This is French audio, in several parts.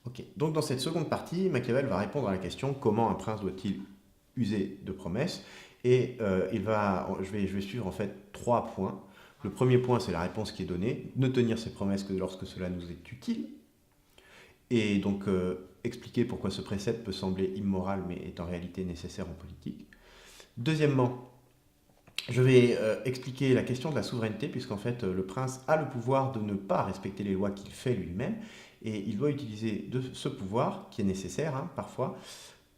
Ok, donc dans cette seconde partie, Machiavel va répondre à la question comment un prince doit-il user de promesses et je vais suivre en fait trois points. Le premier point, c'est la réponse qui est donnée, ne tenir ses promesses que lorsque cela nous est utile, et donc expliquer pourquoi ce précepte peut sembler immoral mais est en réalité nécessaire en politique. Deuxièmement, je vais expliquer la question de la souveraineté, puisqu'en fait le prince a le pouvoir de ne pas respecter les lois qu'il fait lui-même, et il doit utiliser ce pouvoir, qui est nécessaire parfois,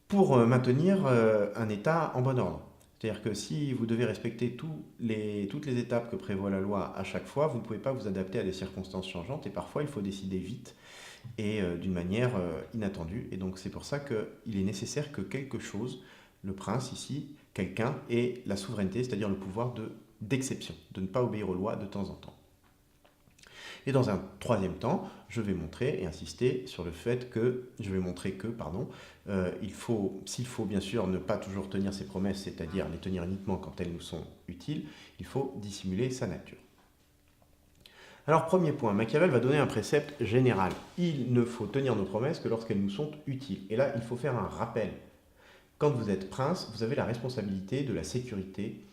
pour maintenir un État en bon ordre. C'est-à-dire que si vous devez respecter toutes les étapes que prévoit la loi à chaque fois, vous ne pouvez pas vous adapter à des circonstances changeantes, et parfois il faut décider vite et d'une manière inattendue. Et donc c'est pour ça qu'il est nécessaire que quelque chose, le prince ici, quelqu'un, ait la souveraineté, c'est-à-dire le pouvoir d'exception, de ne pas obéir aux lois de temps en temps. Et dans un troisième temps, je vais montrer et insister sur le fait que, je vais montrer que, pardon, s'il faut bien sûr ne pas toujours tenir ses promesses, c'est-à-dire les tenir uniquement quand elles nous sont utiles, il faut dissimuler sa nature. Alors premier point, Machiavel va donner un précepte général. Il ne faut tenir nos promesses que lorsqu'elles nous sont utiles. Et là, il faut faire un rappel. Quand vous êtes prince, vous avez la responsabilité de la sécurité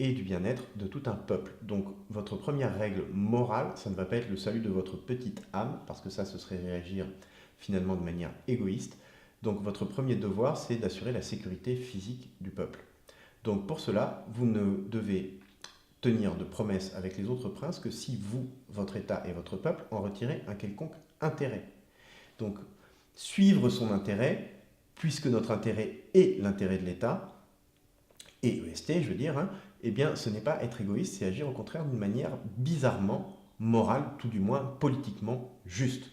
et du bien-être de tout un peuple. Donc votre première règle morale, ça ne va pas être le salut de votre petite âme, parce que ça, ce serait réagir finalement de manière égoïste. Donc votre premier devoir, c'est d'assurer la sécurité physique du peuple. Donc pour cela, vous ne devez tenir de promesses avec les autres princes que si vous, votre État et votre peuple en retirez un quelconque intérêt. Donc suivre son intérêt, puisque notre intérêt est l'intérêt de l'État, et EST, je veux dire, eh bien, ce n'est pas être égoïste, c'est agir au contraire d'une manière bizarrement morale, tout du moins politiquement juste.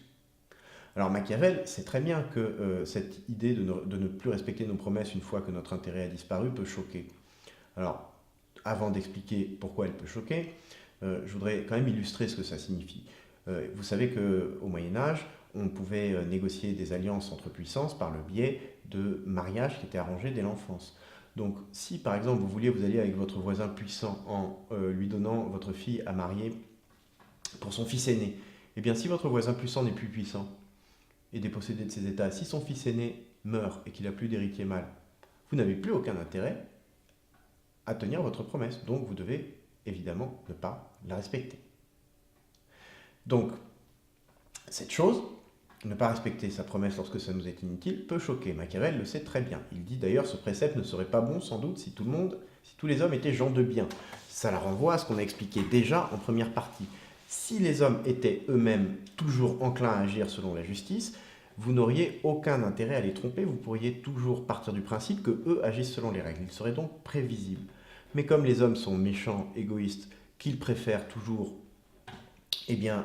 Alors Machiavel sait très bien que cette idée de ne plus respecter nos promesses une fois que notre intérêt a disparu peut choquer. Alors, avant d'expliquer pourquoi elle peut choquer, je voudrais quand même illustrer ce que ça signifie. Vous savez qu'au Moyen-Âge, on pouvait négocier des alliances entre puissances par le biais de mariages qui étaient arrangés dès l'enfance. Donc, si par exemple vous vouliez vous allier avec votre voisin puissant en lui donnant votre fille à marier pour son fils aîné, eh bien, si votre voisin puissant n'est plus puissant et dépossédé de ses états, si son fils aîné meurt et qu'il n'a plus d'héritier mâle, vous n'avez plus aucun intérêt à tenir votre promesse. Donc, vous devez évidemment ne pas la respecter. Donc, cette chose, ne pas respecter sa promesse lorsque ça nous est inutile, peut choquer. Machiavel le sait très bien. Il dit d'ailleurs ce précepte ne serait pas bon sans doute si tous les hommes étaient gens de bien. Ça la renvoie à ce qu'on a expliqué déjà en première partie. Si les hommes étaient eux-mêmes toujours enclins à agir selon la justice, vous n'auriez aucun intérêt à les tromper, vous pourriez toujours partir du principe que eux agissent selon les règles. Ils seraient donc prévisibles. Mais comme les hommes sont méchants, égoïstes, qu'ils préfèrent toujours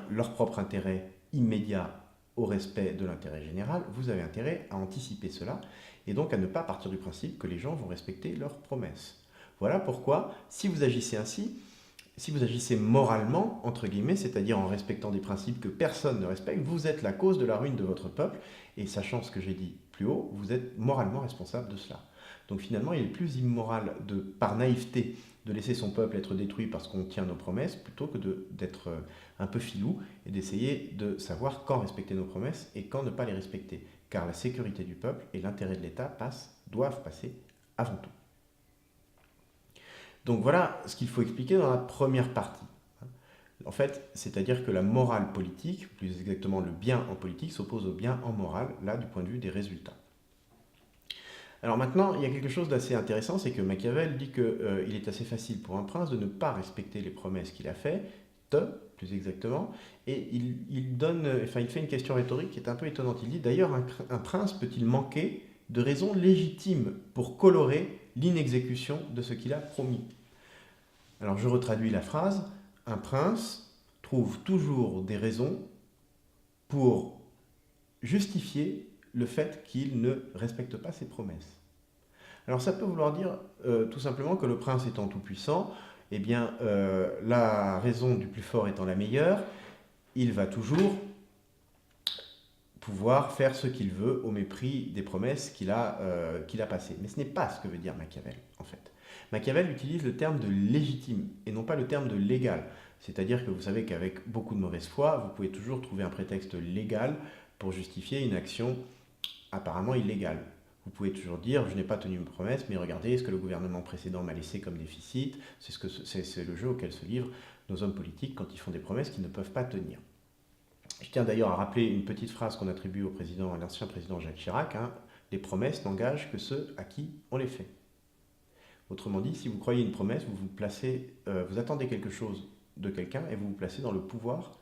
leur propre intérêt immédiat au respect de l'intérêt général, vous avez intérêt à anticiper cela et donc à ne pas partir du principe que les gens vont respecter leurs promesses. Voilà pourquoi, si vous agissez ainsi, si vous agissez moralement, entre guillemets, c'est-à-dire en respectant des principes que personne ne respecte, vous êtes la cause de la ruine de votre peuple et sachant ce que j'ai dit plus haut, vous êtes moralement responsable de cela. Donc finalement, il est plus immoral par naïveté de laisser son peuple être détruit parce qu'on tient nos promesses, plutôt que d'être un peu filou et d'essayer de savoir quand respecter nos promesses et quand ne pas les respecter. Car la sécurité du peuple et l'intérêt de l'État doivent passer avant tout. Donc voilà ce qu'il faut expliquer dans la première partie. En fait, c'est-à-dire que la morale politique, plus exactement le bien en politique, s'oppose au bien en morale, là du point de vue des résultats. Alors maintenant, il y a quelque chose d'assez intéressant, c'est que Machiavel dit qu'il est assez facile pour un prince de ne pas respecter les promesses qu'il a faites, plus exactement, et il fait une question rhétorique qui est un peu étonnante. Il dit d'ailleurs, un prince peut-il manquer de raisons légitimes pour colorer l'inexécution de ce qu'il a promis? Alors je retraduis la phrase, un prince trouve toujours des raisons pour justifier le fait qu'il ne respecte pas ses promesses. Alors ça peut vouloir dire tout simplement que le prince étant tout puissant, eh bien la raison du plus fort étant la meilleure, il va toujours pouvoir faire ce qu'il veut au mépris des promesses qu'il a passées. Mais ce n'est pas ce que veut dire Machiavel, en fait. Machiavel utilise le terme de légitime et non pas le terme de légal. C'est-à-dire que vous savez qu'avec beaucoup de mauvaise foi, vous pouvez toujours trouver un prétexte légal pour justifier une action apparemment illégale. Vous pouvez toujours dire, je n'ai pas tenu mes promesses, mais regardez ce que le gouvernement précédent m'a laissé comme déficit. C'est le jeu auquel se livrent nos hommes politiques quand ils font des promesses qu'ils ne peuvent pas tenir. Je tiens d'ailleurs à rappeler une petite phrase qu'on attribue à l'ancien président Jacques Chirac, hein, les promesses n'engagent que ceux à qui on les fait. Autrement dit, si vous croyez une promesse, vous attendez quelque chose de quelqu'un et vous vous placez dans le pouvoir,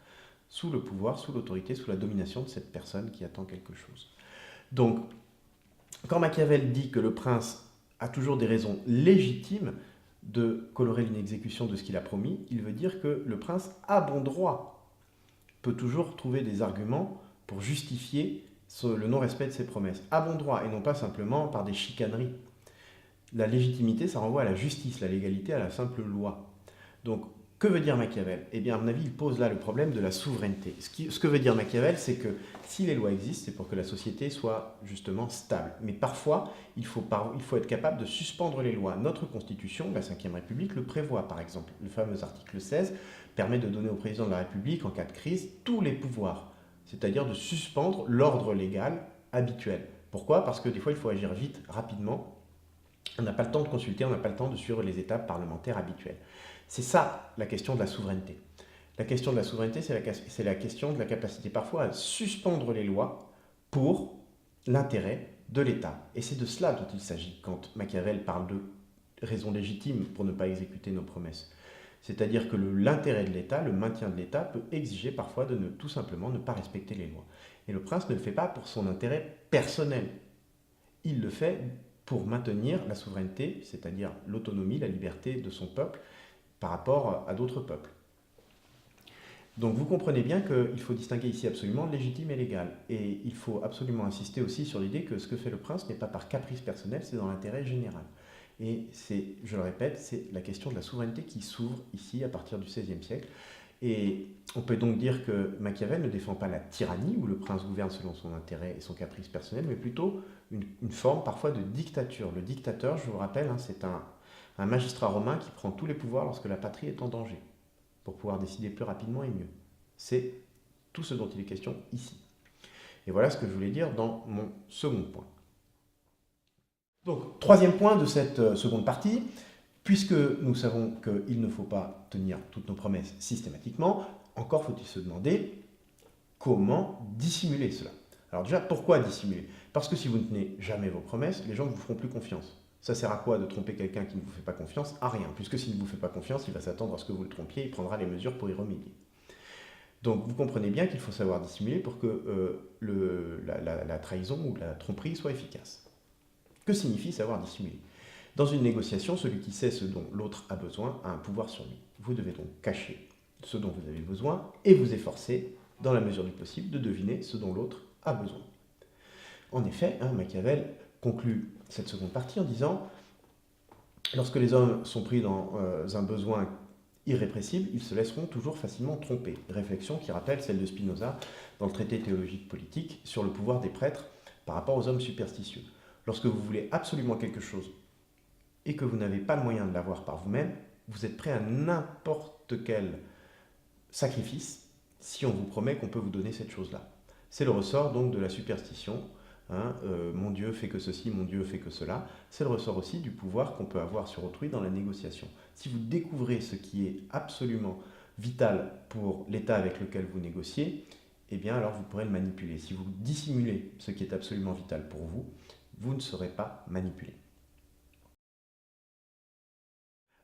sous l'autorité, sous la domination de cette personne qui attend quelque chose. Donc, quand Machiavel dit que le prince a toujours des raisons légitimes de colorer l'inexécution de ce qu'il a promis, il veut dire que le prince a bon droit, peut toujours trouver des arguments pour justifier le non-respect de ses promesses. A bon droit, et non pas simplement par des chicaneries. La légitimité, ça renvoie à la justice, la légalité, à la simple loi. Donc, que veut dire Machiavel? Eh bien, à mon avis, il pose là le problème de la souveraineté. Ce que veut dire Machiavel, c'est que si les lois existent, c'est pour que la société soit justement stable. Mais parfois, il faut être capable de suspendre les lois. Notre Constitution, la Ve République, le prévoit, par exemple. Le fameux article 16 permet de donner au président de la République, en cas de crise, tous les pouvoirs. C'est-à-dire de suspendre l'ordre légal habituel. Pourquoi? Parce que des fois, il faut agir vite, rapidement. On n'a pas le temps de consulter, on n'a pas le temps de suivre les étapes parlementaires habituelles. C'est ça, la question de la souveraineté. La question de la souveraineté, c'est la question de la capacité parfois à suspendre les lois pour l'intérêt de l'État. Et c'est de cela dont il s'agit quand Machiavel parle de raisons légitimes pour ne pas exécuter nos promesses. C'est-à-dire que l'intérêt de l'État, le maintien de l'État peut exiger parfois de tout simplement ne pas respecter les lois. Et le prince ne le fait pas pour son intérêt personnel. Il le fait pour maintenir la souveraineté, c'est-à-dire l'autonomie, la liberté de son peuple par rapport à d'autres peuples. Donc vous comprenez bien qu'il faut distinguer ici absolument légitime et légal. Et il faut absolument insister aussi sur l'idée que ce que fait le prince n'est pas par caprice personnel, c'est dans l'intérêt général. Et c'est, je le répète, c'est la question de la souveraineté qui s'ouvre ici à partir du XVIe siècle. Et on peut donc dire que Machiavel ne défend pas la tyrannie, où le prince gouverne selon son intérêt et son caprice personnel, mais plutôt une forme parfois de dictature. Le dictateur, je vous rappelle, hein, c'est un magistrat romain qui prend tous les pouvoirs lorsque la patrie est en danger, pour pouvoir décider plus rapidement et mieux. C'est tout ce dont il est question ici. Et voilà ce que je voulais dire dans mon second point. Donc, troisième point de cette seconde partie, puisque nous savons qu'il ne faut pas tenir toutes nos promesses systématiquement, encore faut-il se demander comment dissimuler cela. Alors déjà, pourquoi dissimuler? Parce que si vous ne tenez jamais vos promesses, les gens ne vous feront plus confiance. Ça sert à quoi de tromper quelqu'un qui ne vous fait pas confiance? À rien, puisque s'il ne vous fait pas confiance, il va s'attendre à ce que vous le trompiez, il prendra les mesures pour y remédier. Donc vous comprenez bien qu'il faut savoir dissimuler pour que la trahison ou la tromperie soit efficace. Que signifie savoir dissimuler? Dans une négociation, celui qui sait ce dont l'autre a besoin a un pouvoir sur lui. Vous devez donc cacher ce dont vous avez besoin et vous efforcer, dans la mesure du possible, de deviner ce dont l'autre a besoin. En effet, Machiavel conclut cette seconde partie en disant « Lorsque les hommes sont pris dans un besoin irrépressible, ils se laisseront toujours facilement tromper. » Réflexion qui rappelle celle de Spinoza dans le traité théologique politique sur le pouvoir des prêtres par rapport aux hommes superstitieux. Lorsque vous voulez absolument quelque chose et que vous n'avez pas le moyen de l'avoir par vous-même, vous êtes prêt à n'importe quel sacrifice si on vous promet qu'on peut vous donner cette chose-là. C'est le ressort donc de la superstition. Mon Dieu fait que ceci, mon Dieu fait que cela. C'est le ressort aussi du pouvoir qu'on peut avoir sur autrui dans la négociation. Si vous découvrez ce qui est absolument vital pour l'État avec lequel vous négociez, eh bien alors vous pourrez le manipuler. Si vous dissimulez ce qui est absolument vital pour vous, vous ne serez pas manipulé.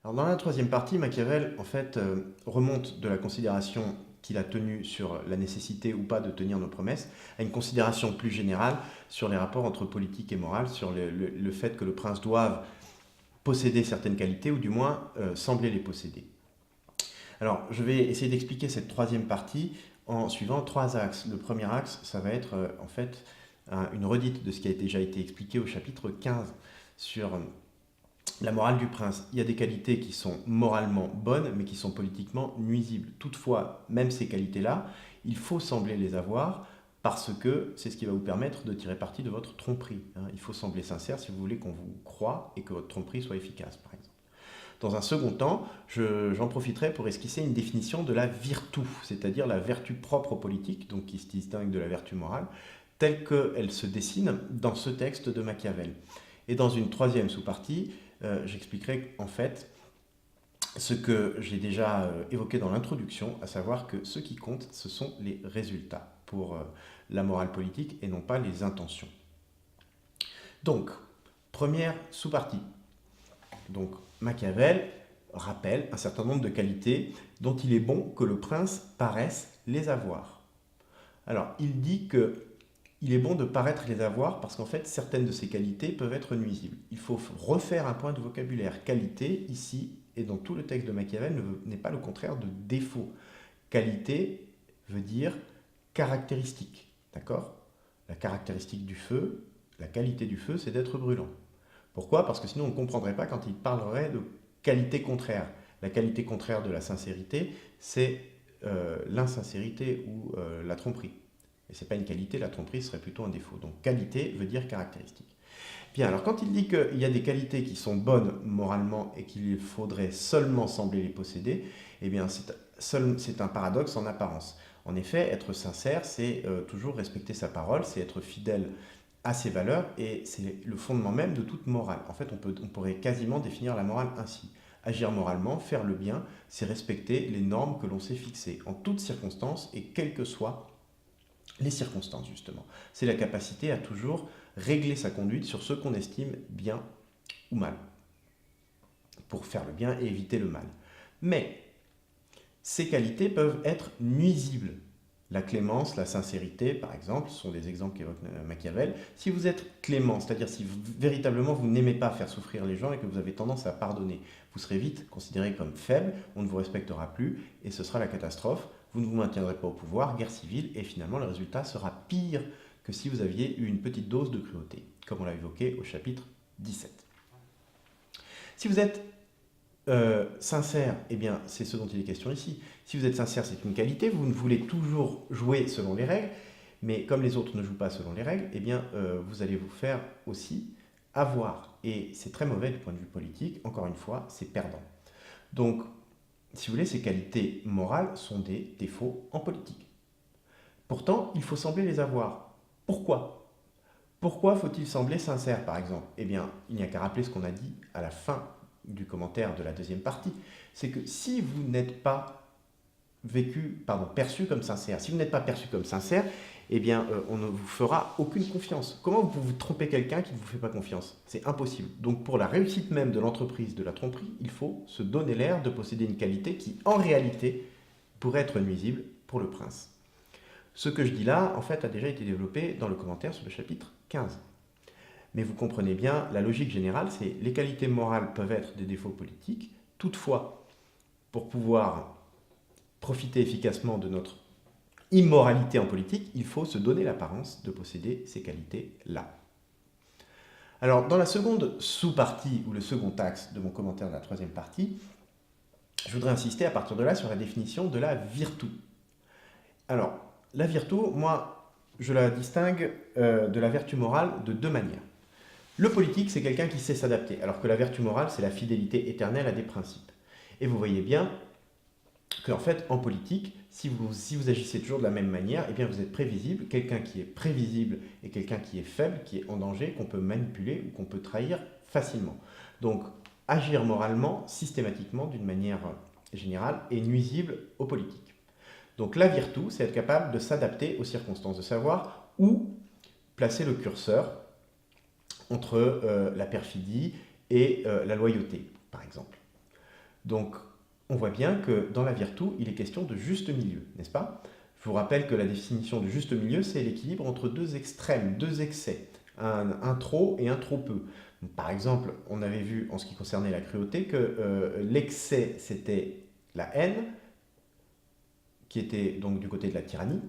Alors dans la troisième partie, Machiavel en fait remonte de la considération qu'il a tenue sur la nécessité ou pas de tenir nos promesses à une considération plus générale sur les rapports entre politique et morale, sur le fait que le prince doive posséder certaines qualités ou du moins sembler les posséder. Alors je vais essayer d'expliquer cette troisième partie en suivant trois axes. Le premier axe, ça va être en fait une redite de ce qui a déjà été expliqué au chapitre 15 sur la morale du prince. Il y a des qualités qui sont moralement bonnes, mais qui sont politiquement nuisibles. Toutefois, même ces qualités-là, il faut sembler les avoir parce que c'est ce qui va vous permettre de tirer parti de votre tromperie. Il faut sembler sincère si vous voulez qu'on vous croie et que votre tromperie soit efficace, par exemple. Dans un second temps, j'en profiterai pour esquisser une définition de la virtu, c'est-à-dire la vertu propre aux politiques, donc qui se distingue de la vertu morale, telle qu'elle se dessine dans ce texte de Machiavel. Et dans une troisième sous-partie, j'expliquerai en fait ce que j'ai déjà évoqué dans l'introduction, à savoir que ce qui compte, ce sont les résultats pour la morale politique et non pas les intentions. Donc, première sous-partie. Donc, Machiavel rappelle un certain nombre de qualités dont il est bon que le prince paraisse les avoir. Alors, il dit qu'il est bon de paraître les avoir parce qu'en fait, certaines de ces qualités peuvent être nuisibles. Il faut refaire un point de vocabulaire. Qualité, ici, et dans tout le texte de Machiavel, n'est pas le contraire de défaut. Qualité veut dire caractéristique, d'accord? La caractéristique du feu, la qualité du feu, c'est d'être brûlant. Pourquoi? Parce que sinon on ne comprendrait pas quand il parlerait de qualité contraire. La qualité contraire de la sincérité, c'est l'insincérité ou la tromperie. Et ce n'est pas une qualité, la tromperie serait plutôt un défaut. Donc qualité veut dire caractéristique. Bien, alors quand il dit qu'il y a des qualités qui sont bonnes moralement et qu'il faudrait seulement sembler les posséder, eh bien c'est un paradoxe en apparence. En effet, être sincère, c'est toujours respecter sa parole, c'est être fidèle à ses valeurs et c'est le fondement même de toute morale. En fait, on pourrait quasiment définir la morale ainsi. Agir moralement, faire le bien, c'est respecter les normes que l'on s'est fixées en toutes circonstances et quelles que soient les circonstances, justement. C'est la capacité à toujours régler sa conduite sur ce qu'on estime bien ou mal, pour faire le bien et éviter le mal. Mais ces qualités peuvent être nuisibles. La clémence, la sincérité, par exemple, sont des exemples qu'évoque Machiavel. Si vous êtes clément, c'est-à-dire si véritablement vous n'aimez pas faire souffrir les gens et que vous avez tendance à pardonner, vous serez vite considéré comme faible, on ne vous respectera plus et ce sera la catastrophe. Vous ne vous maintiendrez pas au pouvoir, guerre civile, et finalement le résultat sera pire que si vous aviez eu une petite dose de cruauté, comme on l'a évoqué au chapitre 17. Si vous êtes sincère, eh bien, c'est ce dont il est question ici. Si vous êtes sincère, c'est une qualité. Vous ne voulez toujours jouer selon les règles, mais comme les autres ne jouent pas selon les règles, eh bien, vous allez vous faire aussi avoir. Et c'est très mauvais du point de vue politique. Encore une fois, c'est perdant. Donc, si vous voulez, ces qualités morales sont des défauts en politique. Pourtant, il faut sembler les avoir. Pourquoi? Pourquoi faut-il sembler sincère, par exemple? Eh bien, il n'y a qu'à rappeler ce qu'on a dit à la fin du commentaire de la deuxième partie, c'est que si vous n'êtes pas perçu comme sincère, si vous n'êtes pas perçu comme sincère, eh bien, on ne vous fera aucune confiance. Comment vous pouvez tromper quelqu'un qui ne vous fait pas confiance? C'est impossible. Donc, pour la réussite même de l'entreprise de la tromperie, il faut se donner l'air de posséder une qualité qui, en réalité, pourrait être nuisible pour le prince. Ce que je dis là, en fait, a déjà été développé dans le commentaire sur le chapitre 15. Mais vous comprenez bien, la logique générale, c'est les qualités morales peuvent être des défauts politiques. Toutefois, pour pouvoir profiter efficacement de notre immoralité en politique, il faut se donner l'apparence de posséder ces qualités-là. Alors, dans la seconde sous-partie, ou le second axe de mon commentaire de la troisième partie, je voudrais insister à partir de là sur la définition de la virtu. Alors, la virtu, moi, je la distingue de la vertu morale de deux manières. Le politique, c'est quelqu'un qui sait s'adapter, alors que la vertu morale, c'est la fidélité éternelle à des principes. Et vous voyez bien qu'en fait, en politique, si vous agissez toujours de la même manière, eh bien vous êtes prévisible. Quelqu'un qui est prévisible et quelqu'un qui est faible, qui est en danger, qu'on peut manipuler ou qu'on peut trahir facilement. Donc, agir moralement, systématiquement, d'une manière générale, est nuisible aux politiques. Donc, la virtu, c'est être capable de s'adapter aux circonstances, de savoir où placer le curseur entre la perfidie et la loyauté, par exemple. Donc, on voit bien que dans la virtu, il est question de juste milieu, n'est-ce pas? Je vous rappelle que la définition du juste milieu, c'est l'équilibre entre deux extrêmes, deux excès, un trop et un trop peu. Donc, par exemple, on avait vu en ce qui concernait la cruauté que l'excès, c'était la haine, qui était donc du côté de la tyrannie,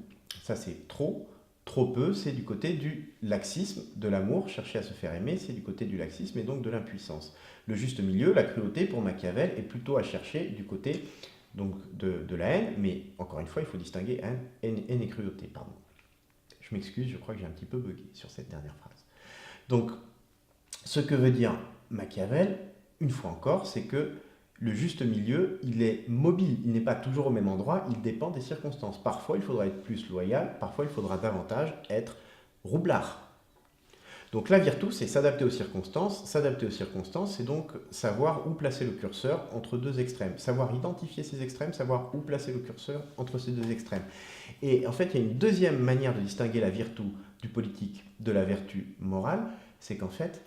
ça c'est trop. Trop peu, c'est du côté du laxisme, de l'amour, chercher à se faire aimer, c'est du côté du laxisme et donc de l'impuissance. Le juste milieu, la cruauté pour Machiavel, est plutôt à chercher du côté donc, de la haine, mais encore une fois, il faut distinguer haine et cruauté. Pardon. Je m'excuse, je crois que j'ai un petit peu bugué sur cette dernière phrase. Donc, ce que veut dire Machiavel, une fois encore, c'est que Le juste milieu, il est mobile, il n'est pas toujours au même endroit, il dépend des circonstances. Parfois, il faudra être plus loyal, parfois, il faudra davantage être roublard. Donc la virtu, c'est s'adapter aux circonstances. S'adapter aux circonstances, c'est donc savoir où placer le curseur entre deux extrêmes. Savoir identifier ces extrêmes, savoir où placer le curseur entre ces deux extrêmes. Et en fait, il y a une deuxième manière de distinguer la virtu du politique de la vertu morale, c'est qu'en fait,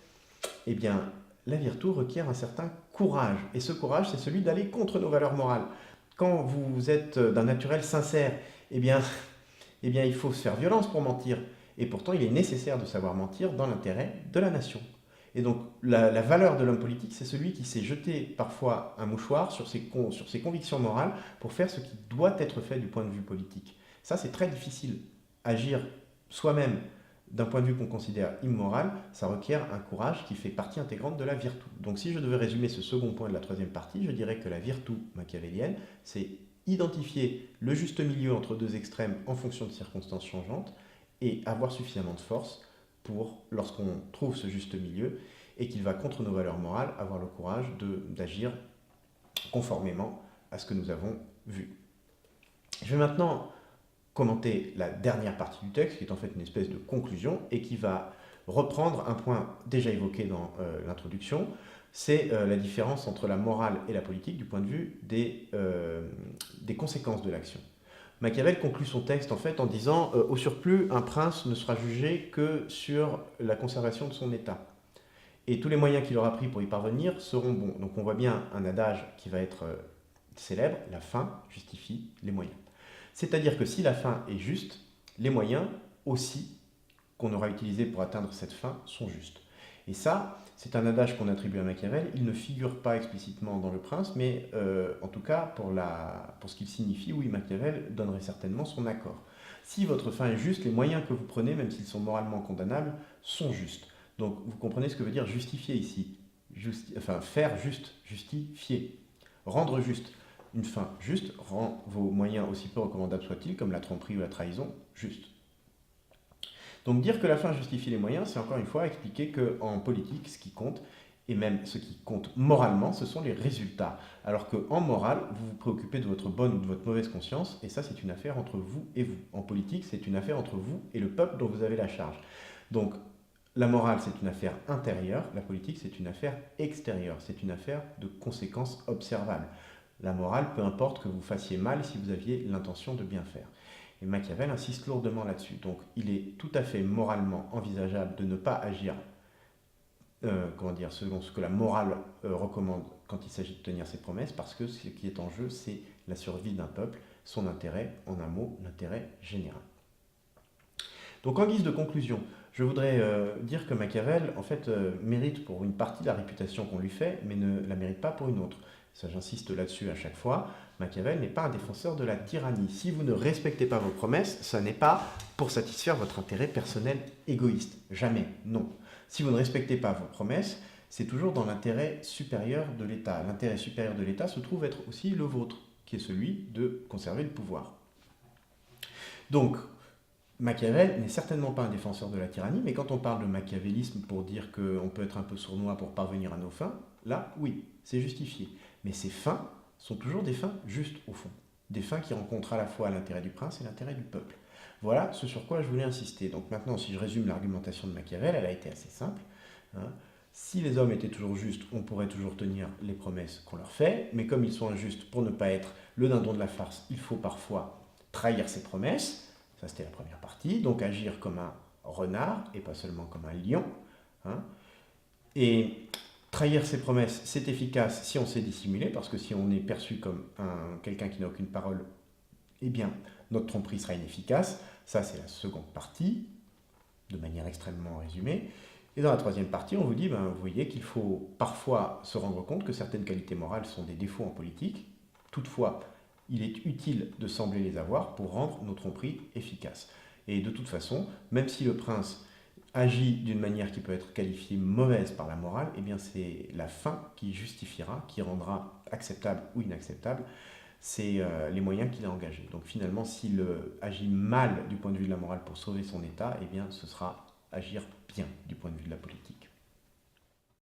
eh bien, la virtu requiert un certain courage. Et ce courage, c'est celui d'aller contre nos valeurs morales. Quand vous êtes d'un naturel sincère, eh bien, il faut se faire violence pour mentir. Et pourtant, il est nécessaire de savoir mentir dans l'intérêt de la nation. Et donc, la valeur de l'homme politique, c'est celui qui s'est jeté parfois un mouchoir sur ses convictions morales pour faire ce qui doit être fait du point de vue politique. Ça, c'est très difficile. Agir soi-même d'un point de vue qu'on considère immoral, ça requiert un courage qui fait partie intégrante de la virtu. Donc si je devais résumer ce second point de la troisième partie, je dirais que la virtu machiavélienne, c'est identifier le juste milieu entre deux extrêmes en fonction de circonstances changeantes et avoir suffisamment de force pour, lorsqu'on trouve ce juste milieu et qu'il va contre nos valeurs morales, avoir le courage d'agir conformément à ce que nous avons vu. Je vais maintenant commenter la dernière partie du texte, qui est en fait une espèce de conclusion, et qui va reprendre un point déjà évoqué dans l'introduction, c'est la différence entre la morale et la politique du point de vue des conséquences de l'action. Machiavel conclut son texte en fait en disant au surplus, un prince ne sera jugé que sur la conservation de son état. Et tous les moyens qu'il aura pris pour y parvenir seront bons. Donc on voit bien un adage qui va être célèbre, la fin justifie les moyens. C'est-à-dire que si la fin est juste, les moyens aussi qu'on aura utilisés pour atteindre cette fin sont justes. Et ça, c'est un adage qu'on attribue à Machiavel. Il ne figure pas explicitement dans Le Prince, mais en tout cas, pour ce qu'il signifie, oui, Machiavel donnerait certainement son accord. Si votre fin est juste, les moyens que vous prenez, même s'ils sont moralement condamnables, sont justes. Donc vous comprenez ce que veut dire justifier ici. Faire juste, justifier, rendre juste. Une fin juste rend vos moyens aussi peu recommandables soient-ils, comme la tromperie ou la trahison, juste. Donc dire que la fin justifie les moyens, c'est encore une fois expliquer qu'en politique, ce qui compte, et même ce qui compte moralement, ce sont les résultats. Alors qu'en morale, vous vous préoccupez de votre bonne ou de votre mauvaise conscience, et ça c'est une affaire entre vous et vous. En politique, c'est une affaire entre vous et le peuple dont vous avez la charge. Donc la morale, c'est une affaire intérieure, la politique, c'est une affaire extérieure, c'est une affaire de conséquences observables. La morale, peu importe que vous fassiez mal si vous aviez l'intention de bien faire. Et Machiavel insiste lourdement là-dessus. Donc il est tout à fait moralement envisageable de ne pas agir selon ce que la morale recommande quand il s'agit de tenir ses promesses, parce que ce qui est en jeu, c'est la survie d'un peuple, son intérêt, en un mot, l'intérêt général. Donc en guise de conclusion, je voudrais dire que Machiavel, en fait, mérite pour une partie la réputation qu'on lui fait, mais ne la mérite pas pour une autre. Ça, j'insiste là-dessus à chaque fois. Machiavel n'est pas un défenseur de la tyrannie. Si vous ne respectez pas vos promesses, ça n'est pas pour satisfaire votre intérêt personnel égoïste. Jamais, non. Si vous ne respectez pas vos promesses, c'est toujours dans l'intérêt supérieur de l'État. L'intérêt supérieur de l'État se trouve être aussi le vôtre, qui est celui de conserver le pouvoir. Donc, Machiavel n'est certainement pas un défenseur de la tyrannie, mais quand on parle de machiavélisme pour dire qu'on peut être un peu sournois pour parvenir à nos fins, là, oui, c'est justifié. Mais ces fins sont toujours des fins justes, au fond. Des fins qui rencontrent à la fois l'intérêt du prince et l'intérêt du peuple. Voilà ce sur quoi je voulais insister. Donc maintenant, si je résume l'argumentation de Machiavel, elle a été assez simple. Si les hommes étaient toujours justes, on pourrait toujours tenir les promesses qu'on leur fait, mais comme ils sont injustes, pour ne pas être le dindon de la farce, il faut parfois trahir ses promesses. Ça, c'était la première partie. Donc agir comme un renard et pas seulement comme un lion. Et trahir ses promesses, c'est efficace si on sait dissimuler, parce que si on est perçu comme quelqu'un qui n'a aucune parole, eh bien, notre tromperie sera inefficace. Ça, c'est la seconde partie, de manière extrêmement résumée. Et dans la troisième partie, on vous dit, vous voyez qu'il faut parfois se rendre compte que certaines qualités morales sont des défauts en politique. Toutefois, il est utile de sembler les avoir pour rendre nos tromperies efficaces. Et de toute façon, même si le prince agit d'une manière qui peut être qualifiée mauvaise par la morale, eh bien c'est la fin qui justifiera, qui rendra acceptable ou inacceptable les moyens qu'il a engagés. Donc finalement, s'il agit mal du point de vue de la morale pour sauver son état, eh bien ce sera agir bien du point de vue de la politique.